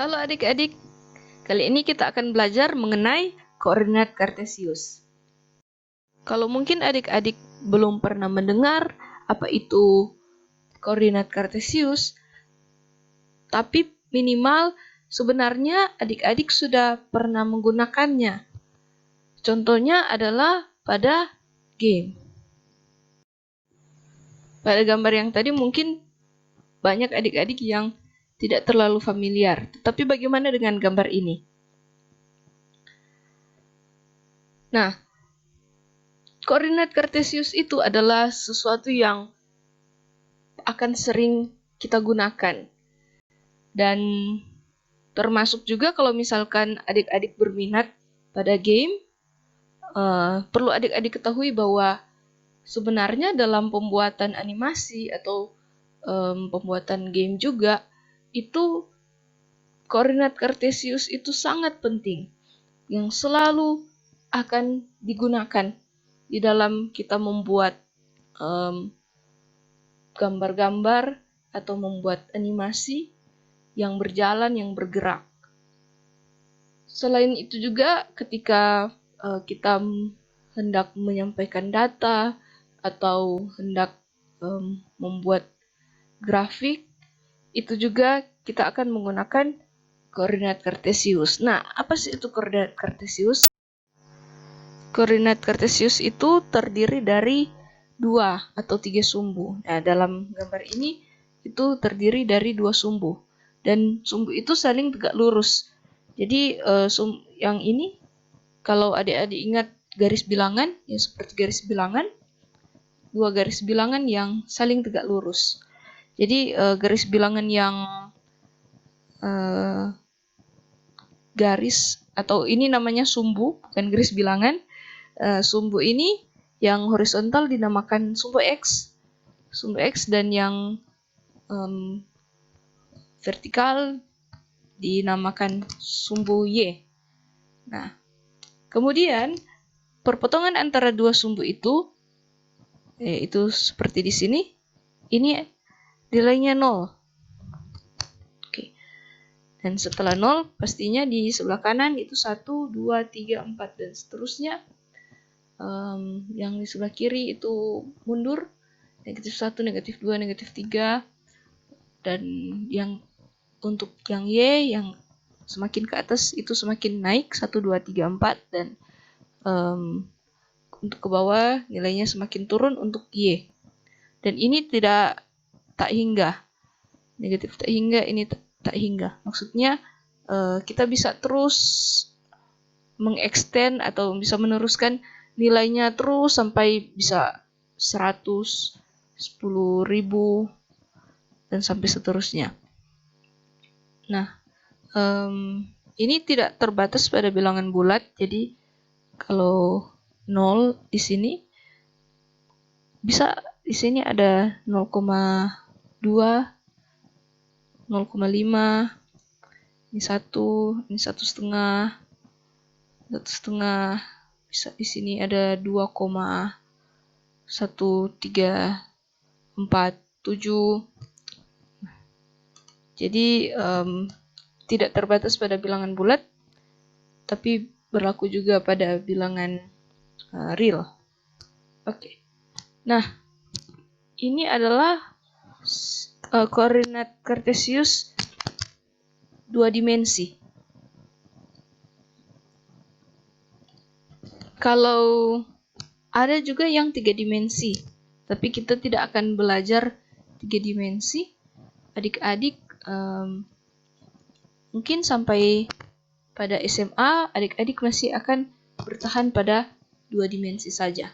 Halo adik-adik, kali ini kita akan belajar mengenai koordinat kartesius. Kalau mungkin adik-adik belum pernah mendengar apa itu koordinat kartesius, tapi minimal sebenarnya adik-adik sudah pernah menggunakannya. Contohnya adalah pada game. Pada gambar yang tadi mungkin banyak adik-adik yang tidak terlalu familiar. Tapi bagaimana dengan gambar ini? Nah, koordinat kartesius itu adalah sesuatu yang akan sering kita gunakan. Dan termasuk juga kalau misalkan adik-adik berminat pada game, perlu adik-adik ketahui bahwa sebenarnya dalam pembuatan animasi atau pembuatan game juga, itu koordinat kartesius itu sangat penting, yang selalu akan digunakan di dalam kita membuat gambar-gambar atau membuat animasi yang berjalan, yang bergerak. Selain itu juga ketika kita hendak menyampaikan data atau hendak membuat grafik, itu juga kita akan menggunakan koordinat kartesius. Nah, apa sih itu koordinat kartesius? Koordinat kartesius itu terdiri dari 2 atau 3 sumbu. Nah, dalam gambar ini itu terdiri dari 2 sumbu. Dan sumbu itu saling tegak lurus. Jadi yang ini kalau adik-adik ingat garis bilangan, ya seperti garis bilangan, 2 garis bilangan yang saling tegak lurus. Jadi garis bilangan yang garis atau ini namanya sumbu, bukan garis bilangan. Sumbu ini yang horizontal dinamakan sumbu X, dan yang vertikal dinamakan sumbu Y. Nah, kemudian perpotongan antara 2 sumbu itu seperti di sini, ini nilainya 0. Oke. Dan setelah 0, pastinya di sebelah kanan itu 1, 2, 3, 4, dan seterusnya. Yang di sebelah kiri itu mundur, negatif 1, negatif 2, negatif 3, dan yang untuk yang Y yang semakin ke atas itu semakin naik 1, 2, 3, 4, dan untuk ke bawah nilainya semakin turun untuk Y. Dan ini tak hingga, negatif tak hingga, ini tak hingga. Maksudnya kita bisa terus mengextend atau bisa meneruskan nilainya terus sampai bisa 100, 10.000, dan sampai seterusnya. Nah, ini tidak terbatas pada bilangan bulat. Jadi kalau 0 di sini, bisa di sini ada 0,2, 0,5, ini 1, ini 1,5, 1,5, bisa di sini ada 2,1347. Jadi tidak terbatas pada bilangan bulat, tapi berlaku juga pada bilangan real. Oke. Nah, ini adalah koordinat kartesius 2 dimensi. Kalau ada juga yang 3 dimensi, tapi kita tidak akan belajar 3 dimensi. Adik-adik mungkin sampai pada SMA, adik-adik masih akan bertahan pada 2 dimensi saja.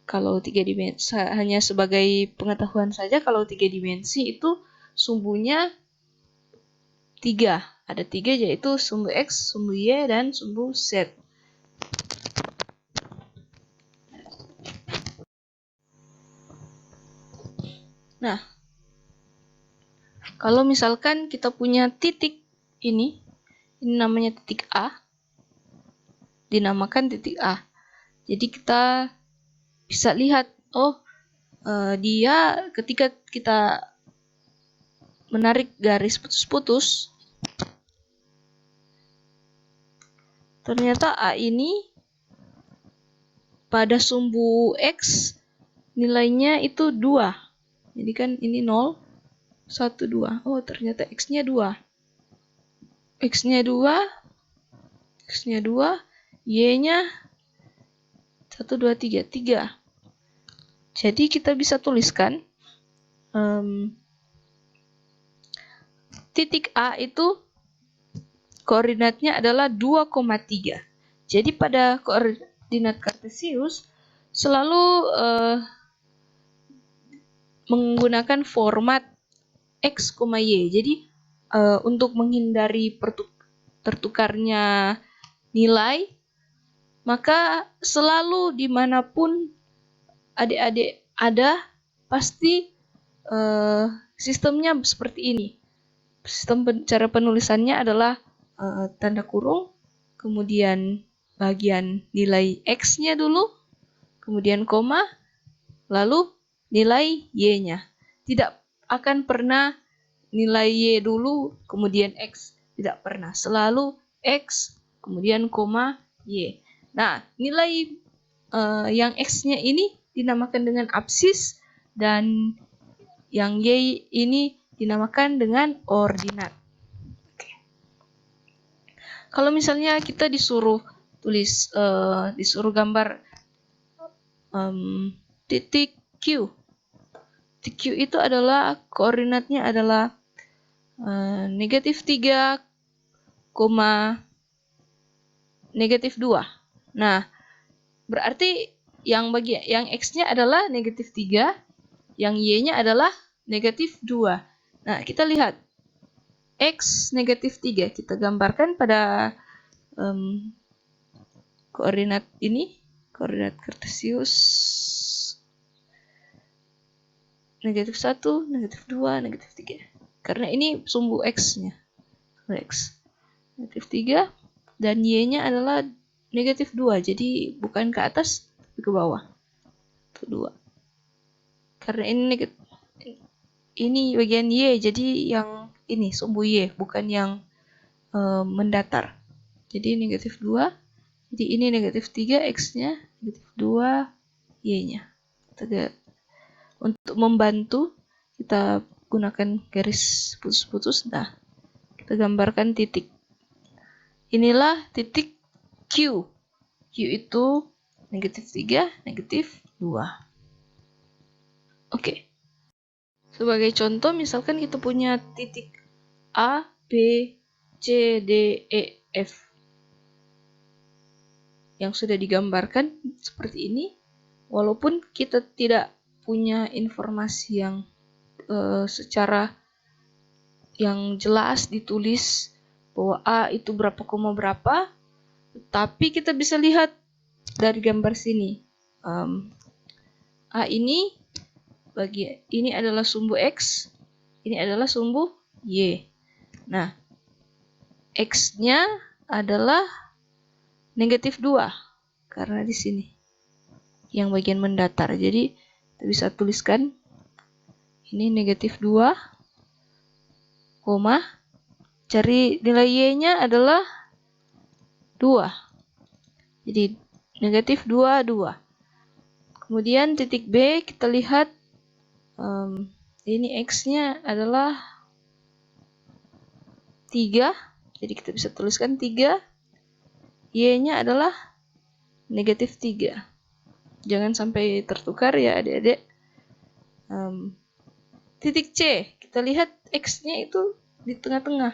Kalau 3 dimensi, hanya sebagai pengetahuan saja, kalau 3 dimensi itu sumbunya 3. Ada 3, yaitu sumbu X, sumbu Y, dan sumbu Z. Nah, kalau misalkan kita punya titik ini namanya titik A, dinamakan titik A. Jadi kita bisa lihat, dia ketika kita menarik garis putus-putus, ternyata A ini pada sumbu X nilainya itu 2. Jadi kan ini 0, 1, 2. Oh, ternyata X-nya 2. X-nya 2, X-nya 2, Y-nya 1, 2, 3, 3. Jadi kita bisa tuliskan titik A itu koordinatnya adalah 2,3. Jadi pada koordinat kartesius selalu menggunakan format X, Y. Jadi untuk menghindari tertukarnya nilai, maka selalu dimanapun adik-adik ada, pasti sistemnya seperti ini. Sistem cara penulisannya adalah tanda kurung, kemudian bagian nilai X-nya dulu, kemudian koma, lalu nilai Y-nya. Tidak akan pernah nilai Y dulu, kemudian X. Tidak pernah. Selalu X, kemudian koma, Y. Nah, nilai yang X-nya ini dinamakan dengan absis, dan yang Y ini dinamakan dengan ordinat. Oke. Kalau misalnya kita disuruh tulis, disuruh gambar titik Q. Titik Q itu adalah koordinatnya adalah negatif 3, negatif 2. Nah, berarti yang X-nya adalah negatif 3, yang Y-nya adalah negatif 2. Nah, kita lihat X negatif 3. Kita gambarkan pada koordinat ini, koordinat kartesius. Negatif 1, negatif 2, negatif 3. Karena ini sumbu X-nya. X. Negatif 3. Dan Y-nya adalah negatif 2. Jadi bukan ke atas, tapi ke bawah. Itu 2. Karena ini bagian Y, jadi yang ini sumbu Y, bukan yang mendatar. Jadi negatif 2. Jadi ini negatif 3, X-nya, negatif 2, Y-nya. Untuk membantu, kita gunakan garis putus-putus. Nah, kita gambarkan titik. Inilah titik Q. Q itu negatif 3, negatif 2. Oke. Sebagai contoh, misalkan kita punya titik A, B, C, D, E, F. Yang sudah digambarkan seperti ini. Walaupun kita tidak punya informasi yang secara yang jelas ditulis bahwa A itu berapa koma berapa, tapi kita bisa lihat dari gambar sini. A ini ini adalah sumbu X, ini adalah sumbu Y. Nah, X-nya adalah negatif 2 karena di sini yang bagian mendatar. Jadi kita bisa tuliskan ini negatif 2, koma, cari nilai Y-nya adalah 2. Jadi negatif 2, 2. Kemudian titik B kita lihat ini X-nya adalah 3. Jadi kita bisa tuliskan 3. Y-nya adalah negatif 3. Jangan sampai tertukar ya adik-adik. Titik C, kita lihat X-nya itu di tengah-tengah,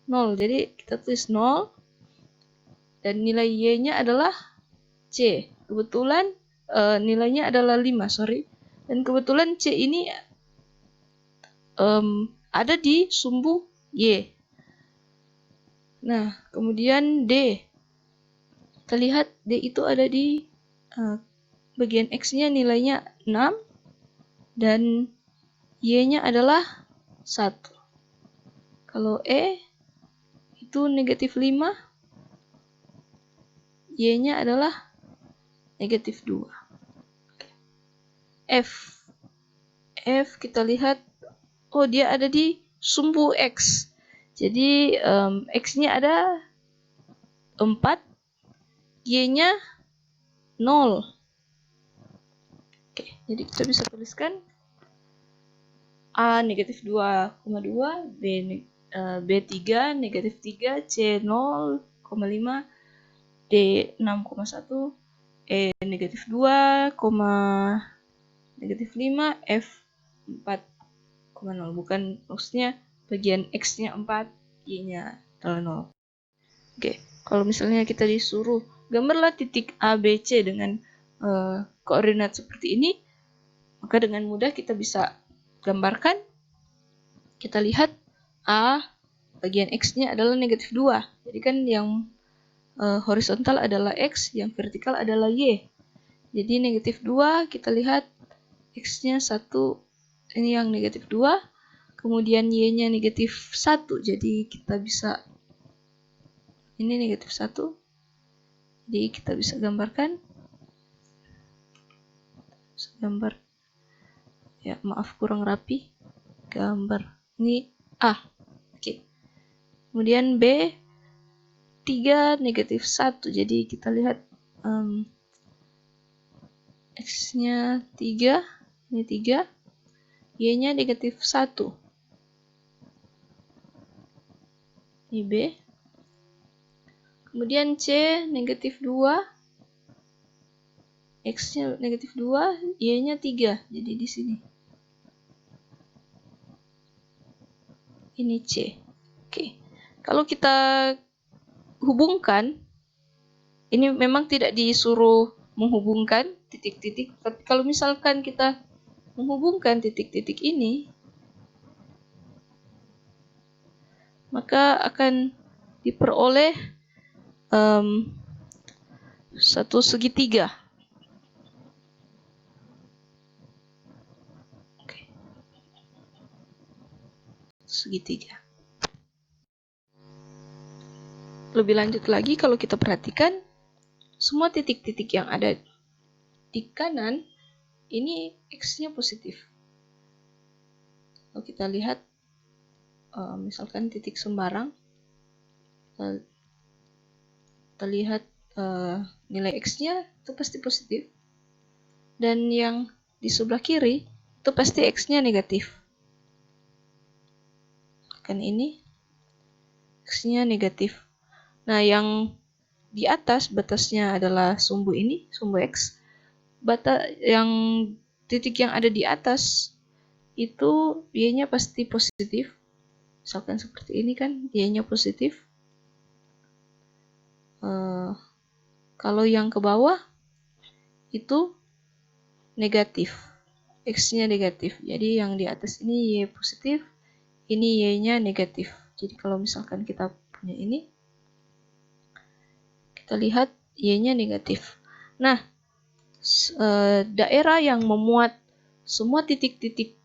0. Jadi kita tulis 0. Dan nilai Y-nya adalah C. Kebetulan nilainya adalah 5, sorry. Dan kebetulan C ini ada di sumbu Y. Nah, kemudian D. Kita lihat D itu ada di bagian X-nya nilainya 6. Dan Y-nya adalah 1. Kalau E itu negatif 5. Y-nya adalah negatif 2. F. F kita lihat, oh dia ada di sumbu X. Jadi X-nya ada 4. Y-nya 0. Oke, jadi kita bisa tuliskan A negatif 2,2, B3 negatif 3, C 0,5, D 6,1, E negatif 2, negatif 5, F 4,0. Bukan, maksudnya bagian X-nya 4, Y-nya 0. Oke, kalau misalnya kita disuruh gambarlah titik A, B, C dengan koordinat seperti ini, maka dengan mudah kita bisa gambarkan. Kita lihat A bagian X-nya adalah negatif 2. Jadi kan yang horizontal adalah X, yang vertikal adalah Y. Jadi negatif 2, kita lihat X-nya 1, ini yang negatif 2. Kemudian Y-nya negatif 1. Jadi kita bisa, ini negatif 1. Jadi kita bisa gambarkan. Gambar. Ya, maaf kurang rapi. Gambar. Ini A. Oke. Kemudian B 3 negatif 1. Jadi kita lihat X-nya 3, ini 3, Y-nya negatif 1. Ini B. Kemudian C negatif 2, X-nya negatif 2, Y-nya 3. Jadi di sini. Ini C. Oke. Kalau kita hubungkan, ini memang tidak disuruh menghubungkan titik-titik, tapi kalau misalkan kita menghubungkan titik-titik ini, maka akan diperoleh satu segitiga. Oke. Segitiga. Lebih lanjut lagi, kalau kita perhatikan, semua titik-titik yang ada di kanan, ini X-nya positif. Kalau kita lihat, misalkan titik sembarang, kita lihat nilai X-nya itu pasti positif. Dan yang di sebelah kiri, itu pasti X-nya negatif. Kan ini, X-nya negatif. Nah, yang di atas batasnya adalah sumbu ini, sumbu X. Yang titik yang ada di atas itu Y-nya pasti positif. Misalkan seperti ini kan, Y-nya positif. Kalau yang ke bawah itu negatif, X-nya negatif. Jadi yang di atas ini Y positif, ini Y-nya negatif. Jadi kalau misalkan kita punya ini, kita lihat Y-nya negatif. Nah, daerah yang memuat semua titik-titik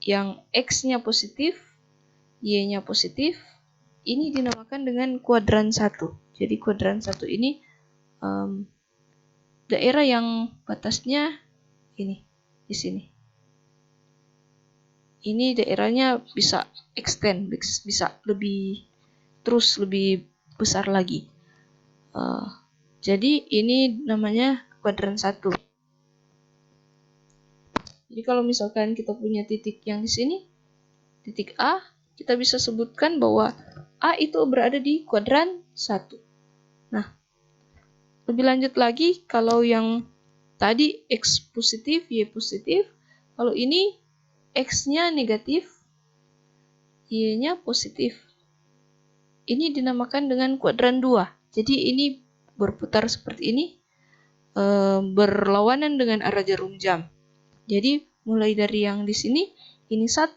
yang X-nya positif, Y-nya positif, ini dinamakan dengan kuadran 1. Jadi kuadran 1 ini daerah yang batasnya ini, di sini. Ini daerahnya bisa extend, bisa lebih besar lagi. Jadi ini namanya kuadran 1. Jadi kalau misalkan kita punya titik yang di sini, titik A, kita bisa sebutkan bahwa A itu berada di kuadran 1. Nah, lebih lanjut lagi, kalau yang tadi X positif, Y positif, kalau ini X-nya negatif, Y-nya positif. Ini dinamakan dengan kuadran 2. Jadi ini berputar seperti ini, berlawanan dengan arah jarum jam. Jadi mulai dari yang di sini, ini 1,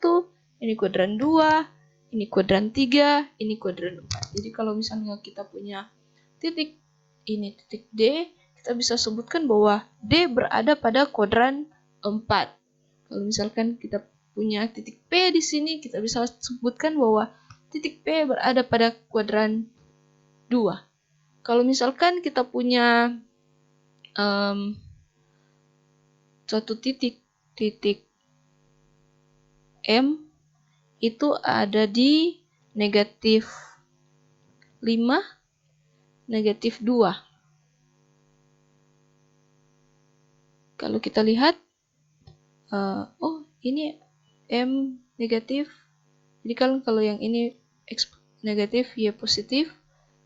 ini kuadran 2, ini kuadran 3, ini kuadran 4. Jadi kalau misalnya kita punya titik, ini titik D, kita bisa sebutkan bahwa D berada pada kuadran 4. Kalau misalkan kita punya titik P di sini, kita bisa sebutkan bahwa titik P berada pada kuadran 2. Kalau misalkan kita punya suatu titik M itu ada di negatif 5, negatif 2. Kalau kita lihat, oh ini M negatif. Jadi kalau yang ini X negatif, Y positif.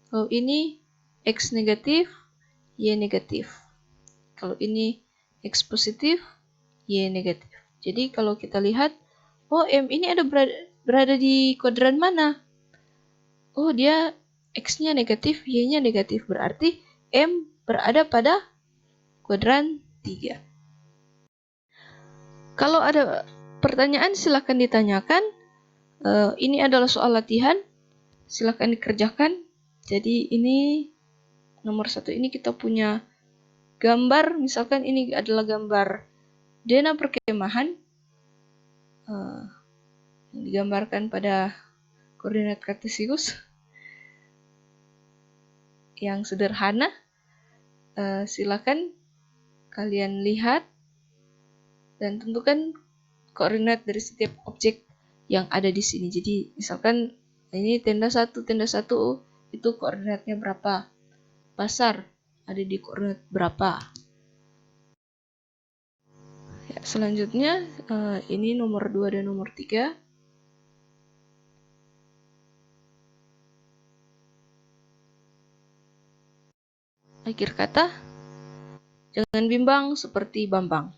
Kalau ini X negatif, Y negatif. Kalau ini X positif, Y negatif. Jadi kalau kita lihat, oh M ini berada di kuadran mana? Oh dia X-nya negatif, Y-nya negatif. Berarti M berada pada kuadran 3. Kalau ada pertanyaan silahkan ditanyakan. Ini adalah soal latihan. Silahkan dikerjakan. Jadi ini nomor 1 ini kita punya gambar. Misalkan ini adalah gambar zona perkemahan. Yang digambarkan pada koordinat kartesius. Yang sederhana. Silakan kalian lihat dan tentukan koordinat dari setiap objek yang ada di sini. Jadi misalkan ini tenda 1 itu koordinatnya berapa? Pasar ada di koordinat berapa? Ya, selanjutnya ini nomor 2 dan nomor 3. Akhir kata, jangan bimbang seperti Bambang.